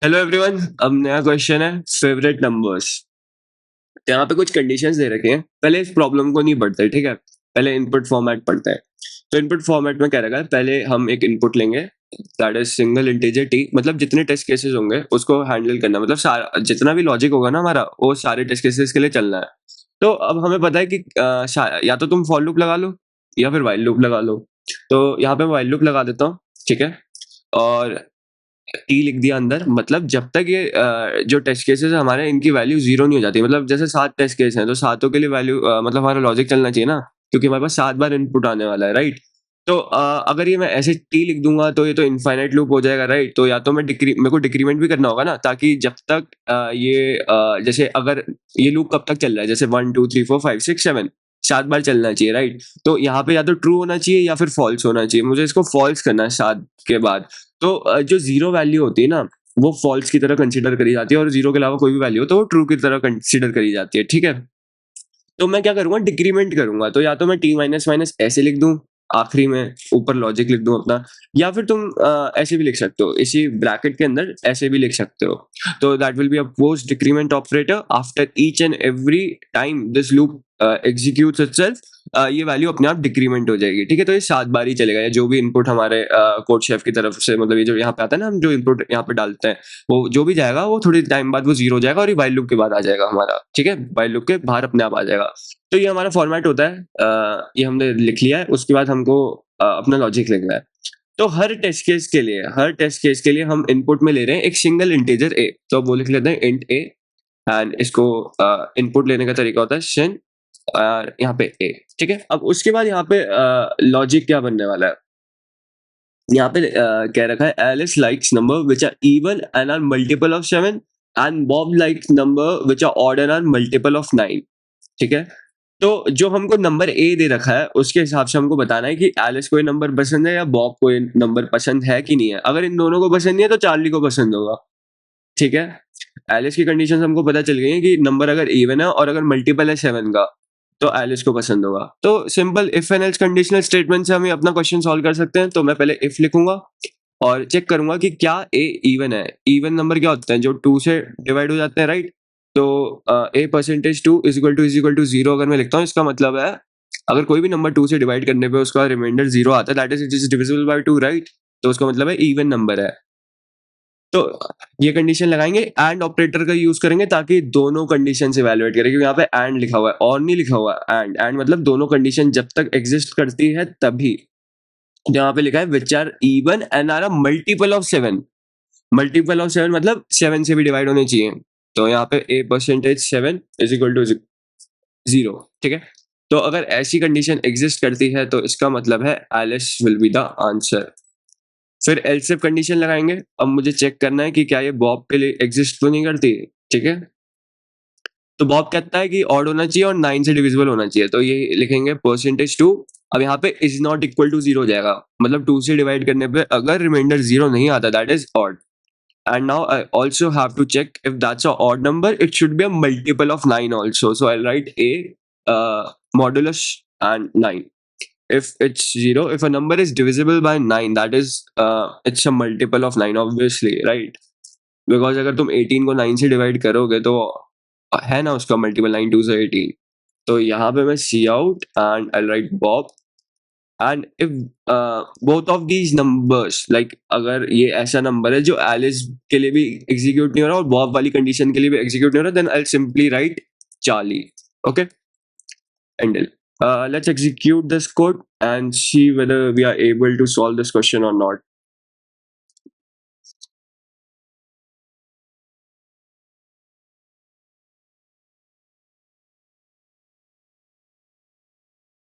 Hello everyone, अब नया question है फेवरेट नंबर्स। तो यहाँ पे कुछ कंडीशंस दे रखे हैं। पहले इस प्रॉब्लम को नहीं पढ़ते, ठीक है। पहले इनपुट फॉर्मेट पढ़ते हैं। तो इनपुट फॉर्मेट में क्या रहेगा, पहले हम एक इनपुट लेंगे that is single integer T, मतलब जितने टेस्ट केसेस होंगे उसको हैंडल करना, मतलब सारा जितना भी लॉजिक होगा ना हमारा, वो सारे टेस्ट केसेस के लिए चलना है। तो अब हमें पता है कि या तो तुम फॉर लूप लगा लो या फिर वाइल लूप लगा लो। तो यहाँ पे वाइल लूप लगा देता हूँ, ठीक है। और टी लिख दिया अंदर, मतलब जब तक ये जो टेस्ट केसेस है हमारे, इनकी वैल्यू जीरो नहीं हो जाती। मतलब जैसे 7 टेस्ट केस हैं तो सातों के लिए वैल्यू मतलब हमारा लॉजिक चलना चाहिए ना, क्योंकि हमारे पास 7 बार इनपुट आने वाला है, राइट। तो अगर ये मैं ऐसे टी लिख दूंगा तो ये तो इनफाइनाइट लूप हो जाएगा, राइट। तो या तो मेरे को डिक्रीमेंट भी करना होगा ना, ताकि जब तक जैसे अगर ये लूप कब तक चल रहा है, जैसे 1 2 3 4 5 6 7 7 बार चलना चाहिए, राइट। तो यहाँ पे या तो ट्रू होना चाहिए या फिर फॉल्स होना चाहिए। मुझे इसको फॉल्स करना है 7 के बाद। तो जो जीरो वैल्यू होती है ना, वो फॉल्स की तरह कंसीडर करी जाती है, और जीरो के अलावा कोई भी वैल्यू हो तो वो ट्रू की तरह कंसीडर करी जाती है, ठीक है। तो मैं क्या करूंगा, डिक्रीमेंट करूंगा। तो या तो मैं टी माइनस माइनस ऐसे लिख दूं, आखिरी में ऊपर लॉजिक लिख दूं अपना, या फिर तुम ऐसे भी लिख सकते हो, इसी ब्रैकेट के अंदर ऐसे भी लिख सकते हो। तो that will be a post decrement operator after each and every time this loop executes itself. ये वैल्यू अपने आप डिक्रीमेंट हो जाएगी, ठीक है। तो ये 7 बार ही चलेगा, या जो भी इनपुट हमारे कोड शेफ की तरफ से, मतलब ये जो यहाँ पे आता है ना, हम जो इनपुट यहाँ पे डालते हैं, वो जो भी जाएगा वो थोड़ी टाइम बाद वो जीरो हो जाएगा, और ये वाइल लूप के बाद आ जाएगा हमारा, ठीक है। वाइल लूप के बाहर अपने आप आ जाएगा। तो ये हमारा फॉर्मेट होता है। ये हमने लिख लिया है, उसके बाद हमको अपना लॉजिक लिखना है। तो हर टेस्ट केस के लिए हम इनपुट में ले रहे हैं एक सिंगल इंटीजर ए। तो अब वो लिख लेते हैं इंट ए, एंड इसको इनपुट लेने का तरीका होता है सिन यहाँ पे ए, ठीक है। अब उसके बाद यहाँ पे लॉजिक क्या बनने वाला है, यहाँ पे कह रखा है Alice likes number which are even and are multiple of 7, and Bob likes number which are odd and are multiple of 9, ठीक है। तो जो हमको नंबर ए दे रखा है उसके हिसाब से हमको बताना है कि एलिस को ये नंबर पसंद है या बॉब को ये नंबर पसंद है कि नहीं है। अगर इन दोनों को पसंद नहीं है तो चार्ली को पसंद होगा, ठीक है। एलिस की कंडीशन हमको पता चल गई है कि नंबर अगर इवन है और अगर मल्टीपल है 7 का, तो एलिस को पसंद होगा। तो simple if and else conditional statement से हम अपना क्वेश्चन सॉल्व कर सकते हैं। तो मैं पहले इफ लिखूंगा और चेक करूंगा कि क्या ए इवन है। इवन नंबर क्या होते हैं, जो 2 से डिवाइड हो जाते हैं, राइट। तो a percentage 2 is equal to 0 अगर मैं लिखता हूँ, इसका मतलब है अगर कोई भी नंबर 2 से डिवाइड करने पे उसका रिमाइंडर 0 आता है, that is it is divisible by 2, right. तो उसका मतलब है इवन नंबर है। तो ये कंडीशन लगाएंगे, एंड ऑपरेटर का यूज करेंगे ताकि दोनों कंडीशन से इवैल्यूएट करें, क्योंकि यहाँ पे एंड लिखा हुआ है और नहीं लिखा हुआ है। एंड मतलब दोनों कंडीशन जब तक एग्जिस्ट करती है तभी। यहाँ पे लिखा है which are even and are a multiple of 7। Multiple of 7 मतलब 7 से भी डिवाइड होने चाहिए। तो यहाँ पे a percentage 7 is equal to 0, ठीक है। तो अगर ऐसी कंडीशन एग्जिस्ट करती है तो इसका मतलब है Alice will be the answer. फिर एल्स इफ कंडीशन लगाएंगे। अब मुझे चेक करना है कि क्या ये बॉब के लिए एग्जिस्ट तो नहीं करती, ठीक है। तो बॉब कहता है कि ऑड होना चाहिए और 9 से डिविजिबल होना चाहिए, तो ये लिखेंगे परसेंटेज 2। अब यहाँ पे इज नॉट इक्वल टू 0 हो जाएगा, मतलब 2 से डिवाइड करने पे अगर रिमाइंडर 0 नहीं आता, that is odd. And now I also have to check if that's a odd number, it should be a multiple of 9 also. So I'll write a modulus and 9. If it's 0, if a number is divisible by 9, that is it's a multiple of 9, obviously, right? Because अगर तुम 18 को 9 से divide करोगे तो है ना उसका multiple 9 2 से 18। तो यहाँ पे मैं see out and I write bob. And if both of these numbers, like अगर ये ऐसा नंबर है जो एलिस के लिए भी एग्जीक्यूट नहीं हो रहा और बॉब वाली कंडीशन के लिए भी एग्जीक्यूट नहीं हो रहा, then I simply write Charlie, okay. And let's execute this code and see whether we are able to solve this question or not.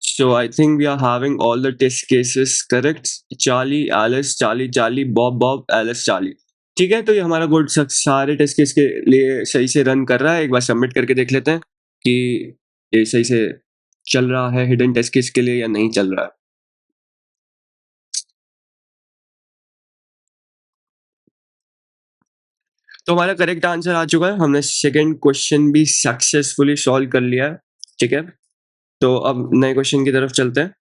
So I think we are having all the test cases correct. Charlie, Alice, Charlie, Charlie, Bob, Bob, Alice, Charlie. ठीक है। तो ये हमारा code सारे test case के लिए सही से रन कर रहा है। एक बार सबमिट करके देख लेते हैं कि ये सही से चल रहा है हिडन टेस्ट केस के लिए या नहीं चल रहा है। तो हमारा करेक्ट आंसर आ चुका है। हमने सेकंड क्वेश्चन भी सक्सेसफुली सॉल्व कर लिया है, ठीक है। तो अब नए क्वेश्चन की तरफ चलते हैं।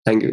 Thank you.